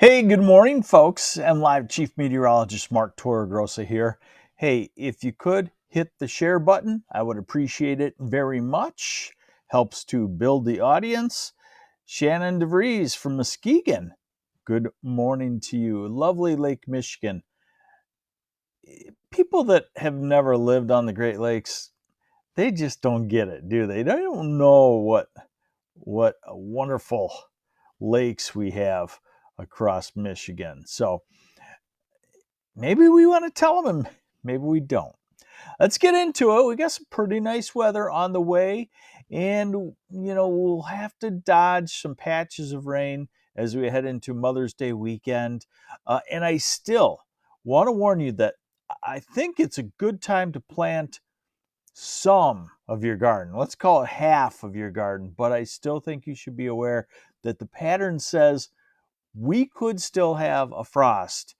Hey, good morning, folks. MLive Chief Meteorologist Mark Torregrossa here. Hey, if you could hit the share button, I would appreciate it very much. Helps to build the audience. Shannon DeVries from Muskegon. Good morning to you. Lovely Lake Michigan. People that have never lived on the Great Lakes, they just don't get it, do they? They don't know what wonderful lakes we have across Michigan. So maybe we want to tell them and maybe we don't. Let's get into it. We got some pretty nice weather on the way, and we'll have to dodge some patches of rain as we head into Mother's Day weekend. And I still want to warn you that I think it's a good time to plant some of your garden. Let's call it half of your garden, but I still think you should be aware that the pattern says we could still have a frost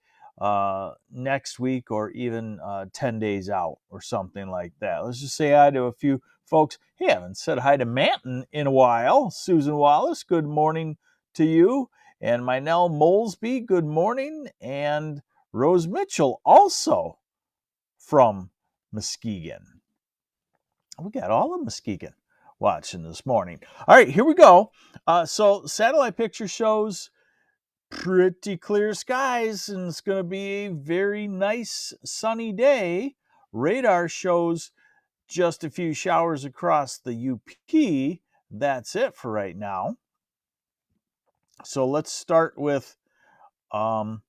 next week or even 10 days out or something like that. Let's just say hi to a few folks. Hey, I haven't said hi to Manton in a while. Susan Wallace, good morning to you. And Mynell Molesby, good morning. And Rose Mitchell, also from Muskegon. We got all of Muskegon watching this morning. All right, here we go. So satellite picture shows pretty clear skies, and it's going to be a very nice sunny day. Radar shows just a few showers across the UP. That's it for right now. So let's start with the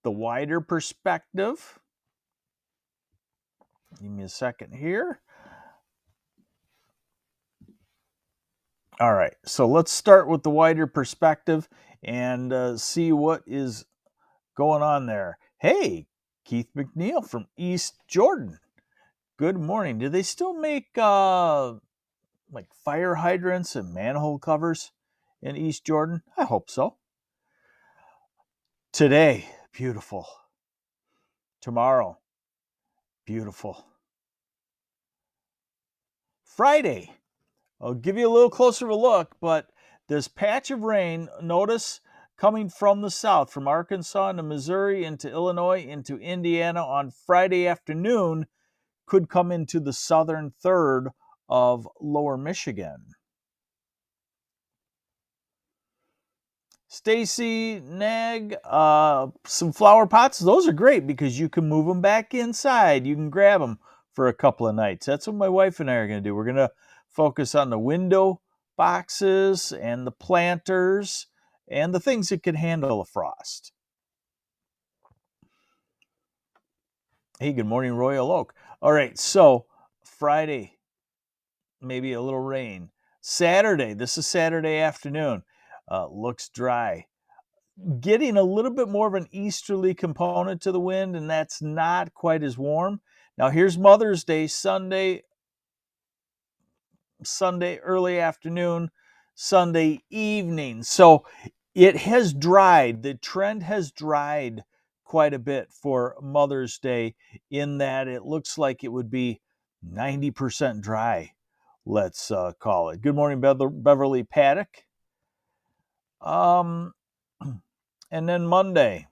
wider perspective. Give me a second here. All right, so let's start with the wider perspective and see what is going on there. Hey, Keith McNeil from East Jordan. Good morning. Do they still make like fire hydrants and manhole covers in East Jordan? I hope so. Today, beautiful. Tomorrow, beautiful. Friday, I'll give you a little closer of a look, but this patch of rain, notice coming from the south, from Arkansas into Missouri, into Illinois, into Indiana on Friday afternoon, could come into the southern third of lower Michigan. Stacy, Nag, some flower pots. Those are great because you can move them back inside. You can grab them for a couple of nights. That's what my wife and I are going to do. We're going to focus on the window boxes and the planters and the things that can handle a frost. Hey, good morning, Royal Oak. All right, so Friday, maybe a little rain. Saturday, this is Saturday afternoon, looks dry. Getting a little bit more of an easterly component to the wind, and that's not quite as warm. Now here's Mother's Day, Sunday early afternoon, Sunday evening. So it has dried. The trend has dried quite a bit for Mother's Day in that it looks like it would be 90% dry, let's call it. Good morning, Beverly Paddock. And then Monday,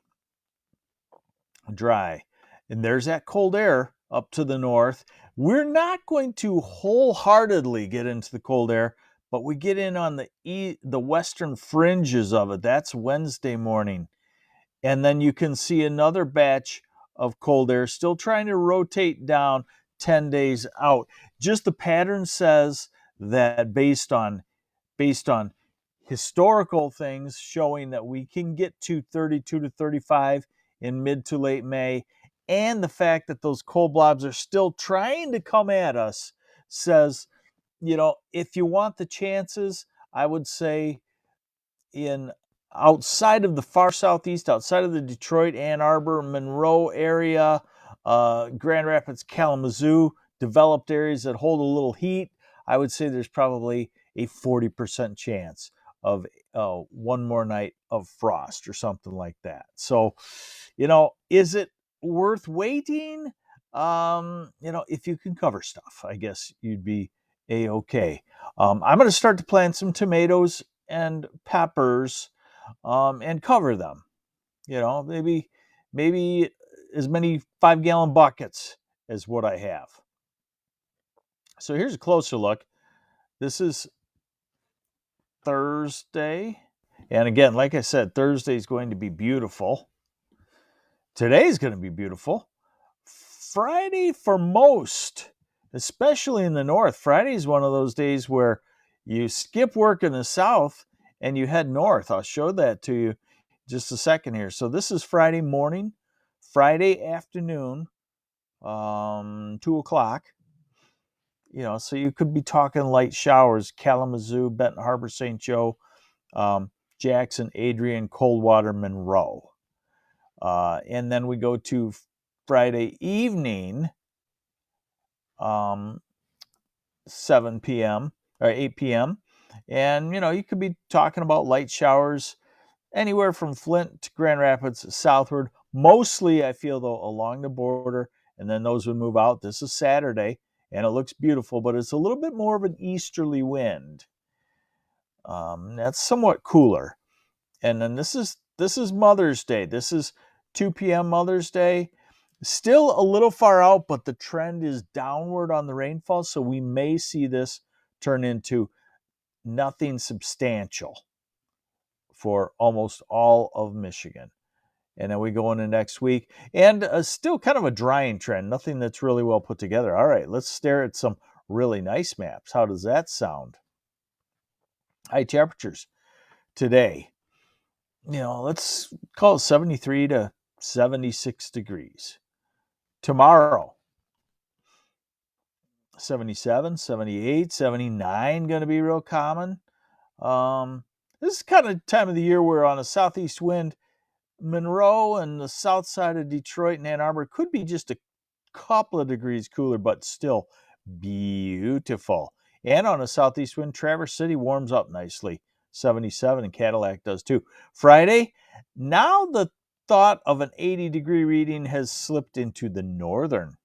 dry. And there's that cold air up to the north. We're not going to wholeheartedly get into the cold air, but we get in on the western fringes of it. That's Wednesday morning. And then you can see another batch of cold air still trying to rotate down 10 days out. Just the pattern says that based on historical things showing that we can get to 32 to 35 in mid to late May, and the fact that those cold blobs are still trying to come at us says, if you want the chances, I would say in outside of the far southeast, outside of the Detroit, Ann Arbor, Monroe area, Grand Rapids, Kalamazoo, developed areas that hold a little heat, I would say there's probably a 40% chance of one more night of frost or something like that. So, is it worth waiting? If you can cover stuff, I guess you'd be a-okay. I'm going to start to plant some tomatoes and peppers and cover them. maybe as many 5-gallon buckets as what I have. So here's a closer look. This is Thursday. And again, like I said, Thursday is going to be beautiful. Today's going to be beautiful. Friday for most, especially in the north. Friday is one of those days where you skip work in the south and you head north. I'll show that to you just a second here. So this is Friday morning, Friday afternoon, 2 o'clock. So you could be talking light showers, Kalamazoo, Benton Harbor, St. Joe, Jackson, Adrian, Coldwater, Monroe. And then we go to Friday evening, 7 p.m. or 8 p.m. And, you could be talking about light showers anywhere from Flint to Grand Rapids southward. Mostly, I feel, though, along the border. And then those would move out. This is Saturday, and it looks beautiful, but it's a little bit more of an easterly wind. That's somewhat cooler. And then this is Mother's Day. This is 2 p.m. Mother's Day. Still a little far out, but the trend is downward on the rainfall, so we may see this turn into nothing substantial for almost all of Michigan. And then we go into next week, and still kind of a drying trend, nothing that's really well put together. All right, let's stare at some really nice maps. How does that sound? High temperatures today. Let's call it 73 to 76 degrees. Tomorrow, 77, 78, 79 going to be real common. This is kind of time of the year where on a southeast wind, Monroe and the south side of Detroit and Ann Arbor could be just a couple of degrees cooler, but still beautiful. And on a southeast wind, Traverse City warms up nicely, 77, and Cadillac does too. Friday, now the thought of an 80-degree reading has slipped into the northern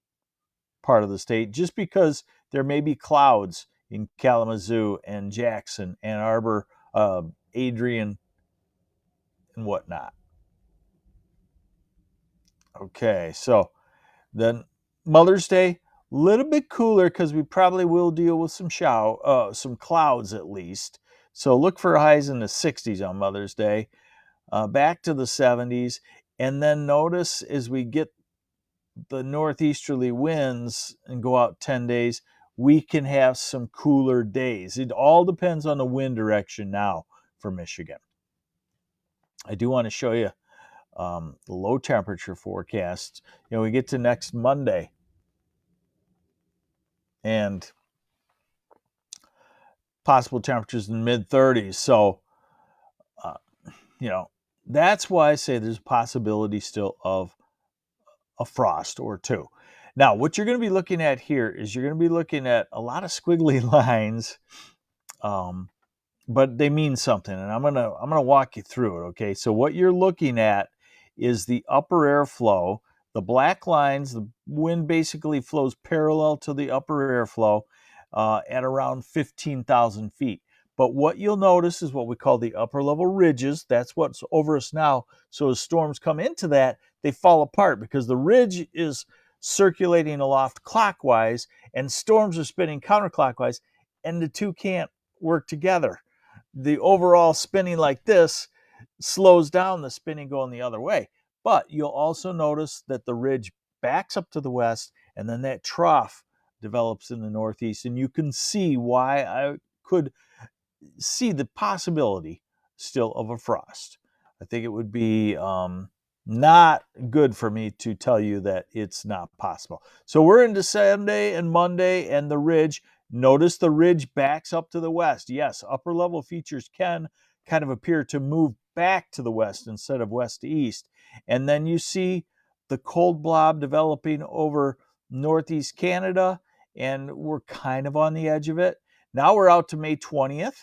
part of the state just because there may be clouds in Kalamazoo and Jackson, Ann Arbor, Adrian, and whatnot. Okay, so then Mother's Day, a little bit cooler because we probably will deal with some clouds at least. So look for highs in the 60s on Mother's Day, back to the 70s. And then notice as we get the northeasterly winds and go out 10 days, we can have some cooler days. It all depends on the wind direction now for Michigan. I do want to show you the low temperature forecast. We get to next Monday, and possible temperatures in the mid 30s. So, that's why I say there's a possibility still of a frost or two. Now, what you're going to be looking at here is you're going to be looking at a lot of squiggly lines, but they mean something, and I'm gonna walk you through it. Okay, so what you're looking at is the upper airflow. The black lines, the wind basically flows parallel to the upper airflow at around 15,000 feet. But what you'll notice is what we call the upper level ridges. That's what's over us now. So as storms come into that, they fall apart because the ridge is circulating aloft clockwise and storms are spinning counterclockwise, and the two can't work together. The overall spinning like this slows down the spinning going the other way. But you'll also notice that the ridge backs up to the west, and then that trough develops in the northeast. And you can see why I could see the possibility still of a frost. I think it would be not good for me to tell you that it's not possible. So we're into Sunday and Monday, and the ridge. Notice the ridge backs up to the west. Yes, upper level features can kind of appear to move back to the west instead of west to east. And then you see the cold blob developing over northeast Canada, and we're kind of on the edge of it. Now we're out to May 20th.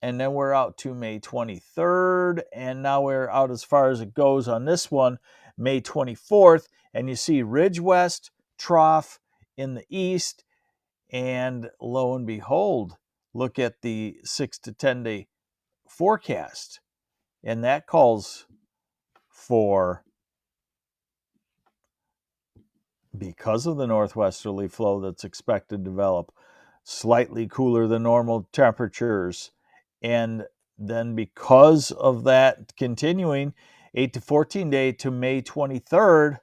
And then we're out to May 23rd, and now we're out as far as it goes on this one, May 24th, and you see ridge west, trough in the east, and lo and behold, look at the 6 to 10 day forecast. And that calls for, because of the northwesterly flow that's expected to develop, slightly cooler than normal temperatures. And then because of that continuing, 8 to 14 day to May 23rd,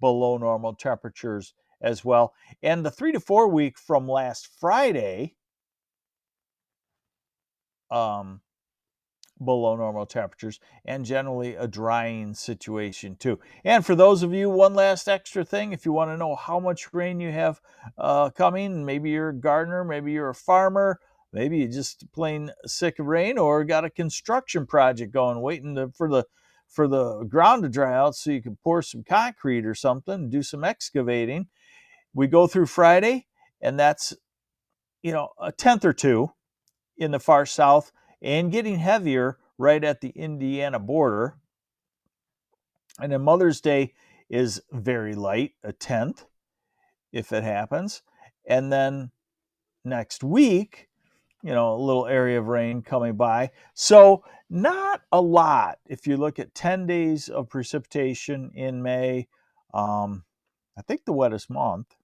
below normal temperatures as well. And the 3 to 4 week from last Friday, below normal temperatures, and generally a drying situation too. And for those of you, one last extra thing, if you want to know how much rain you have coming, maybe you're a gardener, maybe you're a farmer, maybe you just plain sick of rain, or got a construction project going, waiting for the ground to dry out so you can pour some concrete or something and do some excavating. We go through Friday, and that's, a tenth or two in the far south, and getting heavier right at the Indiana border. And then Mother's Day is very light, a tenth, if it happens. And then next week, a little area of rain coming by. So not a lot. If you look at 10 days of precipitation in May, I think the wettest month.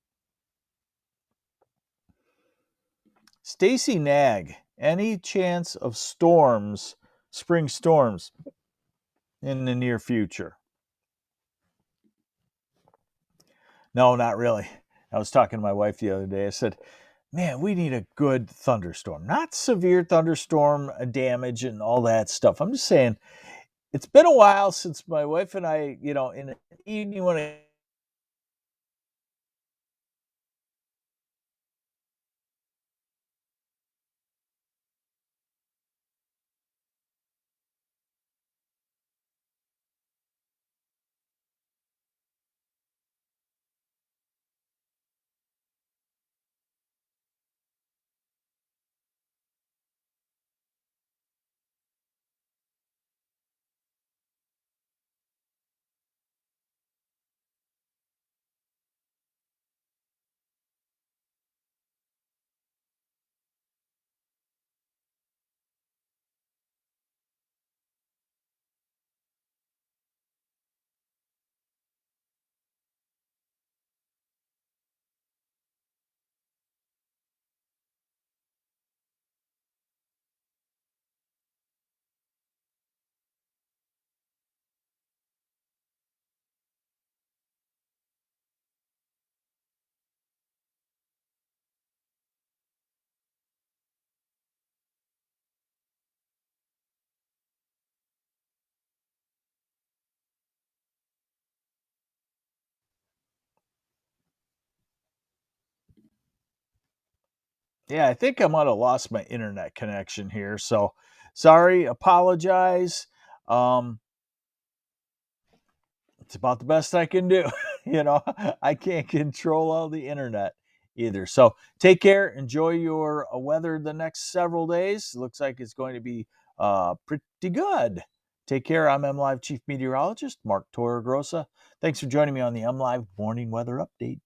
Stacy Nag, any chance of storms, spring storms in the near future? No, not really. I was talking to my wife the other day. I said, man, we need a good thunderstorm, not severe thunderstorm damage and all that stuff. I'm just saying, it's been a while since my wife and I, in an evening when I Yeah, I think I might have lost my internet connection here. So sorry, apologize. Um, it's about the best I can do. I can't control all the internet either. So take care. Enjoy your weather the next several days. Looks like it's going to be pretty good. Take care. I'm MLive Chief Meteorologist Mark Torregrossa. Thanks for joining me on the MLive Morning Weather Update.